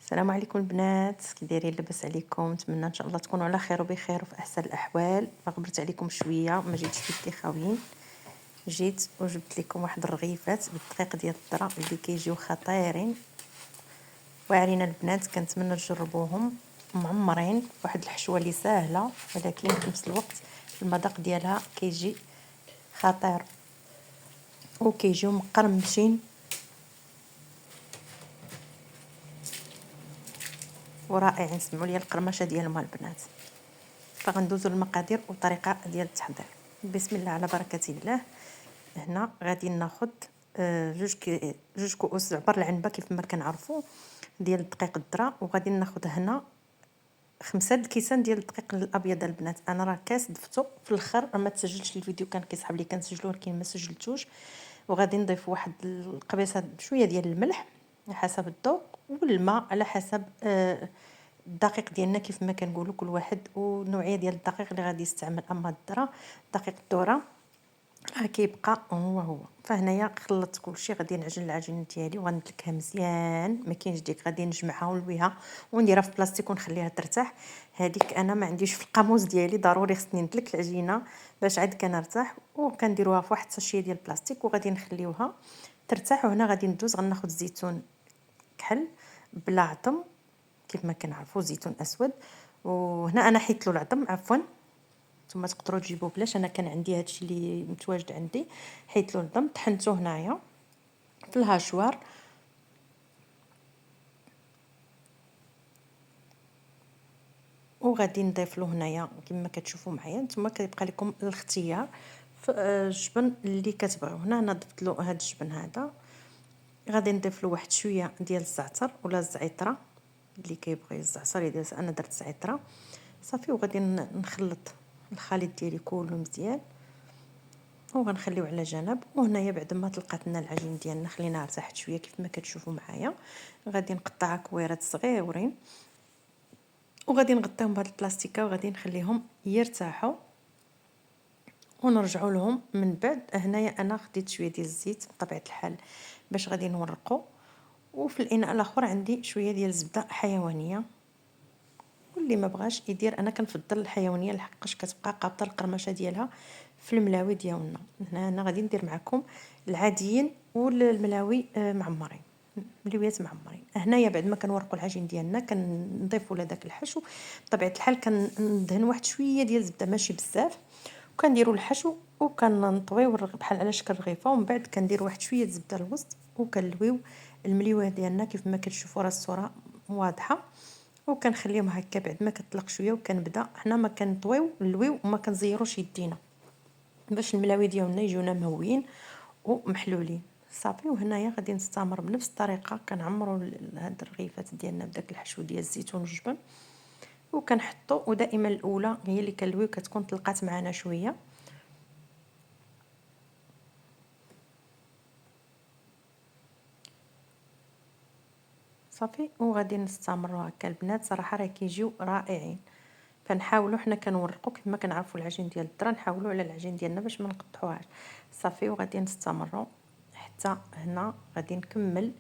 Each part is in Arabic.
السلام عليكم البنات، كي دايرين؟ لاباس عليكم؟ نتمنى ان شاء الله تكونوا على خير وبخير وفي احسن الاحوال. غبرت عليكم شويه، ما جيتش بيدي خاويين، جيت وجبت لكم واحد الرغيفات بالدقيق ديال الذره اللي كيجيو خطيرين واعرين البنات. كنتمنى تجربوهم، معمرين، واحد الحشوه اللي ساهله ولكن في نفس الوقت المذاق ديالها كيجي خطير وكيجيو مقرمشين ورائعين. سمعوا لي القرمشه ديالهم البنات. فغندوزو للمقادير والطريقه ديال التحضير. بسم الله على بركه الله. هنا غادي ناخذ جوج كؤوس عبر العنبه كيف ما كنعرفوا ديال الدقيق الذره، وغادي ناخذ هنا 5 كيسان ديال الدقيق الابيض البنات. انا راه كاس دفتو في الاخر، ما تسجلش الفيديو، كان كيسحب لي كنسجلو ولكن ما سجلتوش. وغادي نضيف واحد القبيصه شويه ديال الملح على حسب الذوق، والماء على حسب الدقيق ديالنا كيف ما كنقولوا كل واحد ونوعيه ديال الدقيق اللي غادي يستعمل. اما الذره دقيق الذره راه كيبقى هو. فهنايا خلطت كلشي، غادي نعجن العجينه ديالي وغندلكها مزيان، ما كاينش ديك غادي نجمعها ونلويها ونديرها في بلاستيك ونخليها ترتاح. هذيك انا ما عنديش في القاموس ديالي، ضروري خصني ندلك العجينه باش عاد كنرتاح. وكنديروها في واحد الساشيه ديال البلاستيك وغادي نخليوها ترتاح. وهنا غادي ندوز غناخذ الزيتون كحل بلا عظم كيف ما كنعرفوا، زيتون اسود. وهنا انا حيت له العظم، عفوا نتوما تقدروا تجيبوه بلاش، انا كان عندي هادشي اللي متواجد عندي، حيت له الضم طحنته هنايا في الهاشوار. وغادي نضيف له هنايا كما كتشوفوا معايا نتوما، كيبقى لكم الاختيار في الجبن اللي كتبغيو. هنا انا ضفت له هذا الجبن هذا. غادي نضيف له واحد شويه ديال الزعتر ولا الزعتره اللي كيبغي الزعتر يدير، انا درت زعتره صافي. وغادي نخلط الخليط ديالي كله مزيان وغنخليو على جنب. وهنايا بعد ما طلقات لنا العجين ديالنا خليناها ارتاحت شويه كيف ما كتشوفوا معايا، غادي نقطعها كويرات صغيورين وغادي نغطيهم بهاد البلاستيكه وغادي نخليهم يرتاحوا ونرجعوا لهم من بعد. هنايا انا خديت شويه ديال الزيت بطبيعه الحال باش غادي نورقوا، وفي الاناء الاخر عندي شويه ديال الزبده حيوانيه، واللي ما بغاش يدير. انا كنفضل الحيوانيه لحقاش كتبقى قابطه القرمشه ديالها في الملاوي ديالنا. هنا انا غادي ندير معكم العاديين والملاوي معمرين، ملويات معمرين. هنايا بعد ما كنورقوا العجين ديالنا كنضيفوا لذاك الحشو. بطبيعه الحال كندهن واحد شويه ديال الزبده ماشي بزاف، وكنديروا الحشو وكنطويو بحال على شكل رغيفه، ومن بعد كندير واحد شويه الزبده الوسط وكنلويو المليوه ديالنا كيف ما كتشوفوا راه الصوره واضحه. وكنخليهم هكا بعد ما كطلق شويه، وكنبدا حنا ما كنطويو نلويو وما كنزيروش يدينا باش الملاوي ديالنا يجونا مهويين ومحلولين صافي. وهنايا غادي نستمر بنفس الطريقه، كنعمروا هاد الرغيفات ديالنا بداك الحشو ديال الزيتون والجبن وكنحطوا. ودائما الاولى هي اللي كنلويو كتكون طلقات معنا شويه صافي. وغادي نستمروا هكا البنات، صراحه راه كيجيو رائعين. فنحاولوا حنا كنورقوا كيف ما كنعرفوا العجين ديال الذره، نحاولوا على العجين ديالنا باش ما نقطعوهاش صافي. وغادي نستمروا حتى هنا غادي نكمل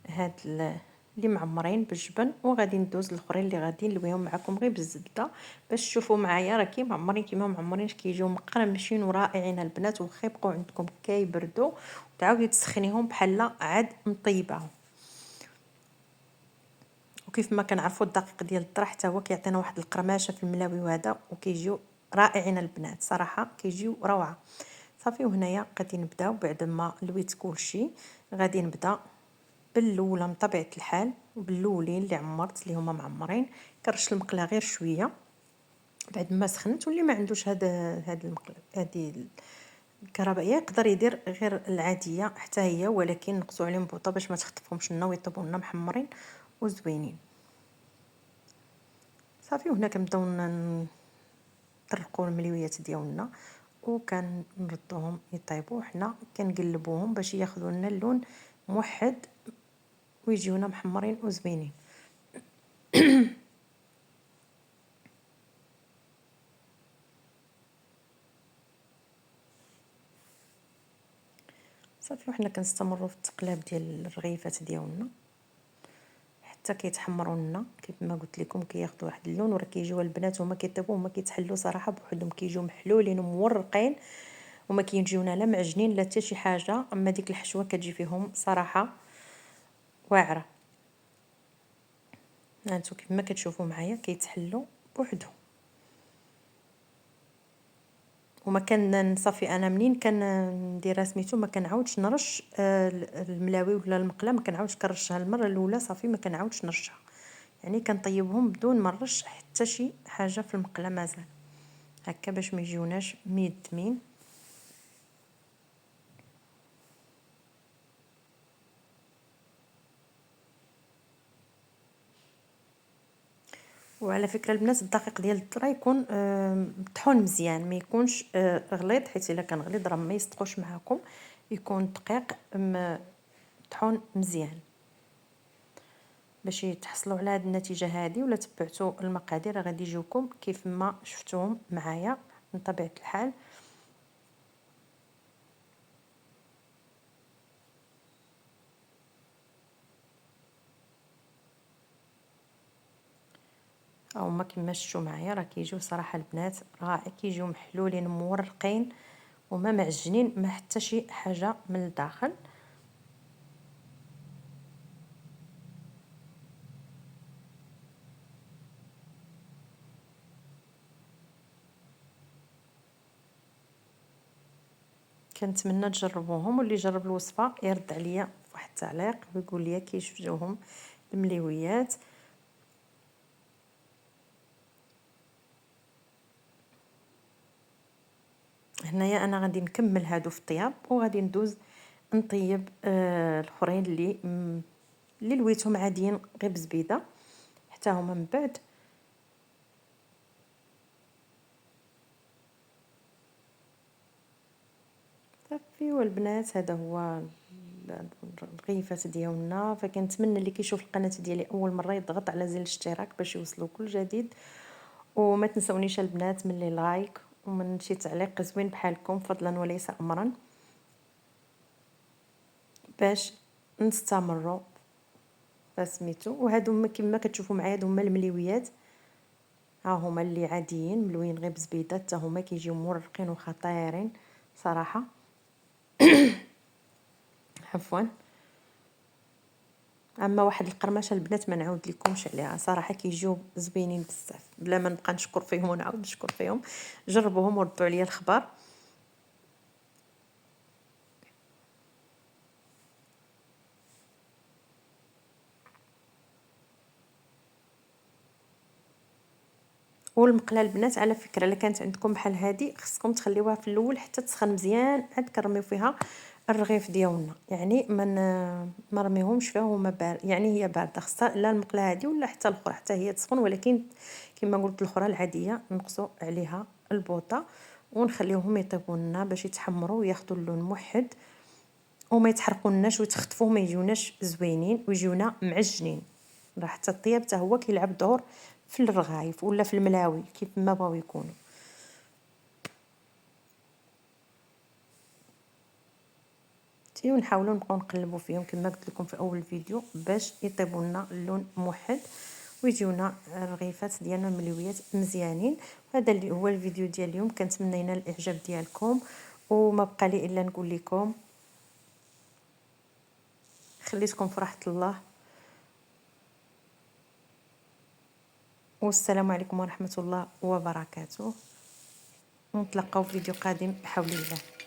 هاد اللي معمرين بالجبن، وغادي ندوز الاخرين اللي غادي نلويهم معكم غير بالزبده باش تشوفوا معايا راه كي معمرين كيما معمرينش كيجيو مقرمشين ورائعين البنات. وخا يبقاو عندكم كيبردوا تعاودي تسخنيهم بحال عاد مطيباهم. وكيف ما كنعرفوا الدقيق ديال الذره حتى هو كيعطينا واحد القرماشه في الملاوي وهذا، وكيجيو رائعين البنات صراحه كيجيو روعه صافي. وهنايا غادي نبداو بعد ما لويت كلشي، غادي نبدا بالاولى من طبيعه الحال باللولين اللي عمرت اللي هما معمرين. كرش المقله غير شويه بعد ما سخنت، واللي ما عندوش هاد المقله هذه الكهربائيه يقدر يدير غير العاديه حتى هي، ولكن نقصوا عليهم بوطه باش ما تخطفهمش لنا ويطيبوا لنا محمرين وزوينين صافي. وهنا كنبداو نطرقوا الملويات ديالنا وكنردوهم يطيبوا، حنا كنقلبوهم باش ياخذوا لنا اللون موحد ويجيونا محمرين وزوينين. صافي. وحنا كنستمروا في التقلاب ديال الرغيفات ديالنا حتى كيتحمروا لنا كيف ما قلت لكم، كياخذوا واحد اللون وراه كيجيو البنات هما كيطيبوا هما كيتحلوا صراحه بوحدهم، كيجيو محلولين ومورقين وما كيجيونا لا معجنين لا حتى شي حاجه. اما ديك الحشوه كتجي فيهم صراحه واعره. هانتو كيف ما كتشوفوا معايا كيتحلوا بوحدهم. وما كان نصافي انا منين كان ندير سميتو ما كنعاودش نرش الملاوي ولا المقله، ما كنعاودش كنرشها المره الاولى صافي ما كنعاودش نرشها، يعني كنطيبهم بدون ما نرش حتى شي حاجه في المقله مازال هكا باش ما يجيوناش ميدمين. وعلى فكره البنات الدقيق ديال الذره يكون مطحون مزيان، ما يكونش غليظ، حيت الا كان غليظ راه ما يصدقوش معكم. يكون دقيق مطحون مزيان باش تحصلوا على هذه النتيجه هذه. ولا تبعتوا المقادير غادي يجيوكم كيف ما شفتوهم معايا من طبيعه الحال. هما كما شفتوا معايا راه كيجيو صراحه البنات رائع، كيجيو محلولين مورقين وما معجنين ما حتى شي حاجه من الداخل. كنتمنى تجربوهم، واللي جرب الوصفه يرد عليا في واحد التعليق ويقول لي كيفاش جاوهم المليويات. هنايا انا غادي نكمل هادو في الطياب وغادي ندوز نطيب الاخرين اللي لويتهم عاديين غير بزبيده حتى هما من بعد. صافي والبنات هذا هو الرغيفات ديالنا. فكنتمنى اللي كيشوف القناه ديالي اول مره يضغط على زر الاشتراك باش يوصلوا كل جديد. وما تنسونيش البنات من لي لايك ومن شي تعليق زوين بحالكم فضلا وليس امرا باش نستمروا فسميتو. وهادو كما كتشوفوا معايا هادو هما المليويات، ها هما اللي عاديين ملوين غير بزبيده حتى هما كيجيو مرقين وخطيرين صراحه. عفوا. اما واحد القرمشه البنات ما نعاود لكمش عليها صراحه كيجيو زوينين بزاف بلا ما نبقى نشكر فيهم ونعاود نشكر فيهم. جربوهم وردوا عليا الخبر. والمقله البنات على فكره الا كانت عندكم بحال هذه خصكم تخليوها في الاول حتى تسخن مزيان عاد كرميو فيها الرغيف ديالنا، يعني ما رميهمش فيها هما بارد، يعني هي بارده خصها لا المقله هذه ولا حتى الاخرى حتى هي تسخن. ولكن كما قلت الاخرى العاديه نقصوا عليها البوطه ونخليوهم يطيبوا لنا باش يتحمروا وياخذوا اللون موحد وما يتحرقوناش ويتخطفوا ما يجيوناش زوينين ويجيونا معجنين. راه حتى الطياب حتى هو كيلعب دور في الرغايف ولا في الملاوي كيف ما بغاو يكونوا. تي ونحاولوا نبقاو نقلبوا فيهم كما قلت لكم في اول فيديو باش يطيبوا لنا اللون موحد ويجيونا الرغيفات ديالنا الملويات مزيانين. هذا اللي هو الفيديو ديال اليوم، كنتمنى ينال الاعجاب ديالكم وما بقى لي الا نقول لكم خليتكم في راحه الله والسلام عليكم ورحمه الله وبركاته. ونتلاقاو في فيديو قادم بحول الله.